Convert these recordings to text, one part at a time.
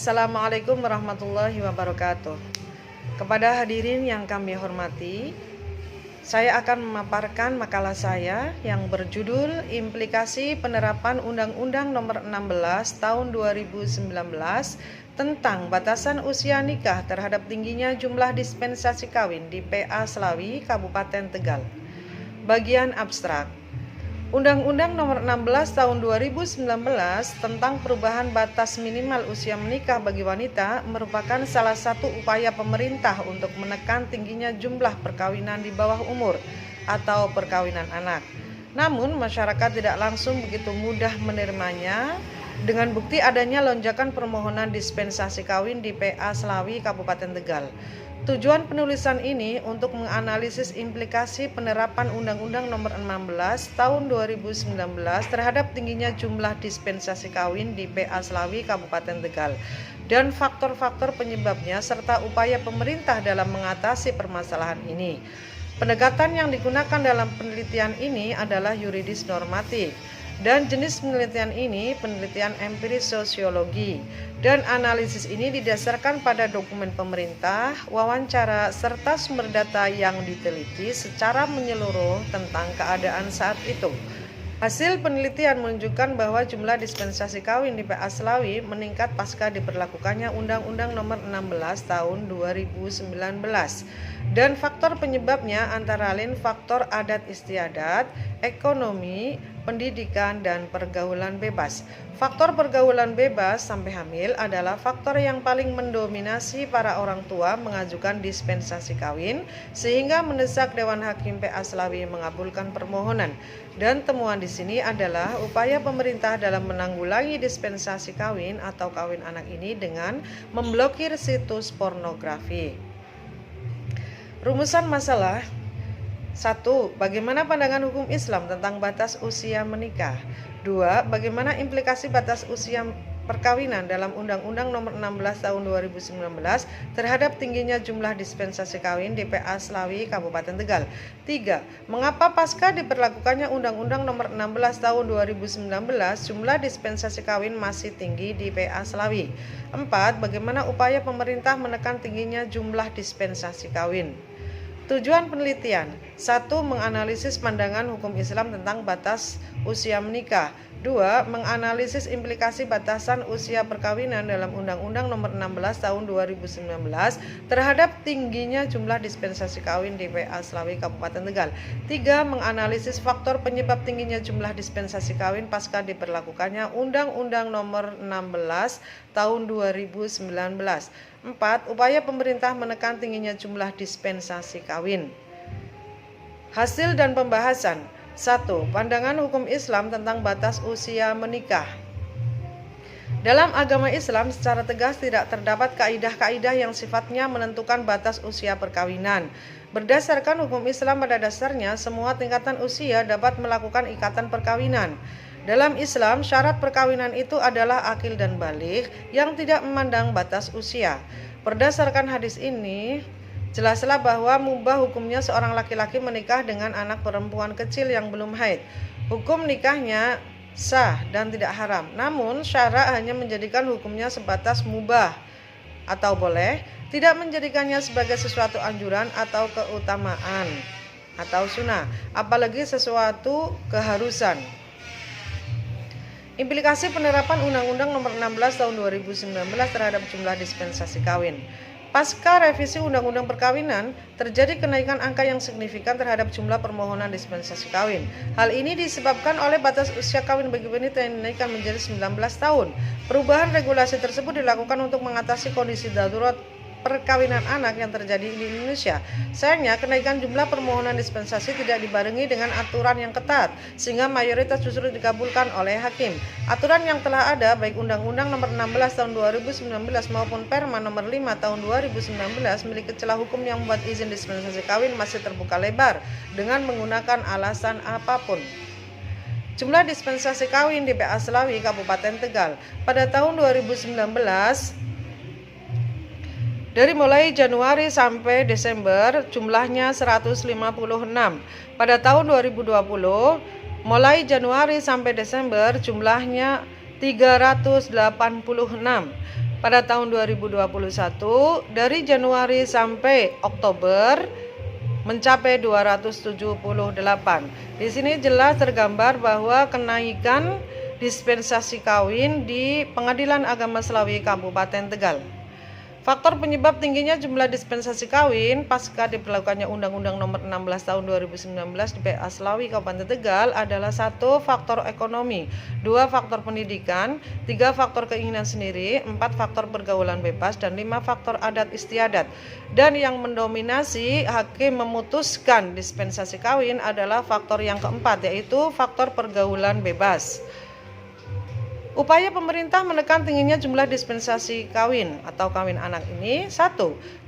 Assalamualaikum warahmatullahi wabarakatuh. Kepada hadirin yang kami hormati, saya akan memaparkan makalah saya yang berjudul Implikasi Penerapan Undang-Undang Nomor 16 Tahun 2019 tentang batasan usia nikah terhadap tingginya jumlah dispensasi kawin di PA Slawi, Kabupaten Tegal. Bagian abstrak. Undang-Undang Nomor 16 Tahun 2019 tentang perubahan batas minimal usia menikah bagi wanita merupakan salah satu upaya pemerintah untuk menekan tingginya jumlah perkawinan di bawah umur atau perkawinan anak. Namun masyarakat tidak langsung begitu mudah menerimanya dengan bukti adanya lonjakan permohonan dispensasi kawin di PA Slawi, Kabupaten Tegal. Tujuan penulisan ini untuk menganalisis implikasi penerapan Undang-Undang Nomor 16 Tahun 2019 terhadap tingginya jumlah dispensasi kawin di PA Slawi, Kabupaten Tegal, dan faktor-faktor penyebabnya serta upaya pemerintah dalam mengatasi permasalahan ini. Pendekatan yang digunakan dalam penelitian ini adalah yuridis normatif. Dan jenis penelitian ini penelitian empiris sosiologi, dan analisis ini didasarkan pada dokumen pemerintah, wawancara, serta sumber data yang diteliti secara menyeluruh tentang keadaan saat itu. Hasil penelitian menunjukkan bahwa jumlah dispensasi kawin di PA Slawi meningkat pasca diberlakukannya Undang-Undang Nomor 16 Tahun 2019. Dan faktor penyebabnya antara lain faktor adat istiadat, ekonomi, pendidikan, dan pergaulan bebas. Faktor pergaulan bebas sampai hamil adalah faktor yang paling mendominasi para orang tua mengajukan dispensasi kawin, sehingga mendesak Dewan Hakim PA Slawi mengabulkan permohonan. Dan temuan di sini adalah upaya pemerintah dalam menanggulangi dispensasi kawin atau kawin anak ini dengan memblokir situs pornografi. Rumusan masalah. 1. Bagaimana pandangan hukum Islam tentang batas usia menikah? 2. Bagaimana implikasi batas usia perkawinan dalam Undang-Undang Nomor 16 Tahun 2019 terhadap tingginya jumlah dispensasi kawin di PA Slawi, Kabupaten Tegal? 3. Mengapa pasca diberlakukannya Undang-Undang Nomor 16 Tahun 2019 jumlah dispensasi kawin masih tinggi di PA Slawi? 4. Bagaimana upaya pemerintah menekan tingginya jumlah dispensasi kawin? Tujuan penelitian. 1. Menganalisis pandangan hukum Islam tentang batas usia menikah. 2. Menganalisis implikasi batasan usia perkawinan dalam Undang-Undang Nomor 16 Tahun 2019 terhadap tingginya jumlah dispensasi kawin di PA Slawi, Kabupaten Tegal. 3. Menganalisis faktor penyebab tingginya jumlah dispensasi kawin pasca diberlakukannya Undang-Undang Nomor 16 Tahun 2019. 4. Upaya pemerintah menekan tingginya jumlah dispensasi kawin. Hasil dan pembahasan. 1. Pandangan hukum Islam tentang batas usia menikah. Dalam agama Islam secara tegas tidak terdapat kaidah-kaidah yang sifatnya menentukan batas usia perkawinan. Berdasarkan hukum Islam pada dasarnya semua tingkatan usia dapat melakukan ikatan perkawinan. Dalam Islam, syarat perkawinan itu adalah akil dan baligh yang tidak memandang batas usia. Berdasarkan hadis ini, jelaslah bahwa mubah hukumnya seorang laki-laki menikah dengan anak perempuan kecil yang belum haid. Hukum nikahnya sah dan tidak haram. Namun, syara hanya menjadikan hukumnya sebatas mubah atau boleh, tidak menjadikannya sebagai sesuatu anjuran atau keutamaan atau sunnah, apalagi sesuatu keharusan. Implikasi penerapan Undang-Undang Nomor 16 Tahun 2019 terhadap jumlah dispensasi kawin. Pasca revisi Undang-Undang Perkawinan, terjadi kenaikan angka yang signifikan terhadap jumlah permohonan dispensasi kawin. Hal ini disebabkan oleh batas usia kawin bagi wanita yang dinaikkan menjadi 19 tahun. Perubahan regulasi tersebut dilakukan untuk mengatasi kondisi darurat perkawinan anak yang terjadi di Indonesia. Sayangnya, kenaikan jumlah permohonan dispensasi tidak dibarengi dengan aturan yang ketat, sehingga mayoritas justru dikabulkan oleh hakim. Aturan yang telah ada, baik Undang-Undang Nomor 16 Tahun 2019 maupun Perma Nomor 5 Tahun 2019, memiliki celah hukum yang membuat izin dispensasi kawin masih terbuka lebar dengan menggunakan alasan apapun. Jumlah dispensasi kawin di PA Slawi, Kabupaten Tegal pada tahun 2019 dari mulai Januari sampai Desember jumlahnya 156. Pada tahun 2020 mulai Januari sampai Desember jumlahnya 386. pada tahun 2021 dari Januari sampai Oktober mencapai 278. Di sini jelas tergambar bahwa kenaikan dispensasi kawin di Pengadilan Agama Slawi Kabupaten Tegal. Faktor penyebab tingginya jumlah dispensasi kawin pasca diberlakukannya Undang-Undang Nomor 16 Tahun 2019 di PA Slawi Kabupaten Tegal adalah 1. Faktor ekonomi, 2. Faktor pendidikan, 3. Faktor keinginan sendiri, 4. Faktor pergaulan bebas, dan 5. Faktor adat istiadat. Dan yang mendominasi hakim memutuskan dispensasi kawin adalah faktor yang keempat, yaitu faktor pergaulan bebas. Upaya pemerintah menekan tingginya jumlah dispensasi kawin atau kawin anak ini: 1.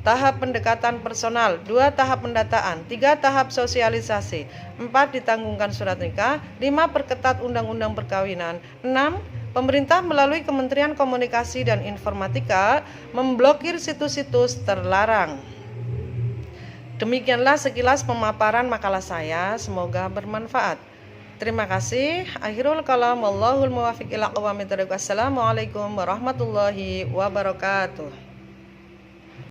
Tahap pendekatan personal, 2. Tahap pendataan, 3. Tahap sosialisasi, 4. Ditanggungkan surat nikah, 5. Perketat undang-undang perkawinan, 6. Pemerintah melalui Kementerian Komunikasi dan Informatika memblokir situs-situs terlarang. Demikianlah sekilas pemaparan makalah saya, semoga bermanfaat. Terima kasih. Akhirul kalam, wallahul muwaffiq ila aqwamit thoriq. Wassalamualaikum warahmatullahi wabarakatuh.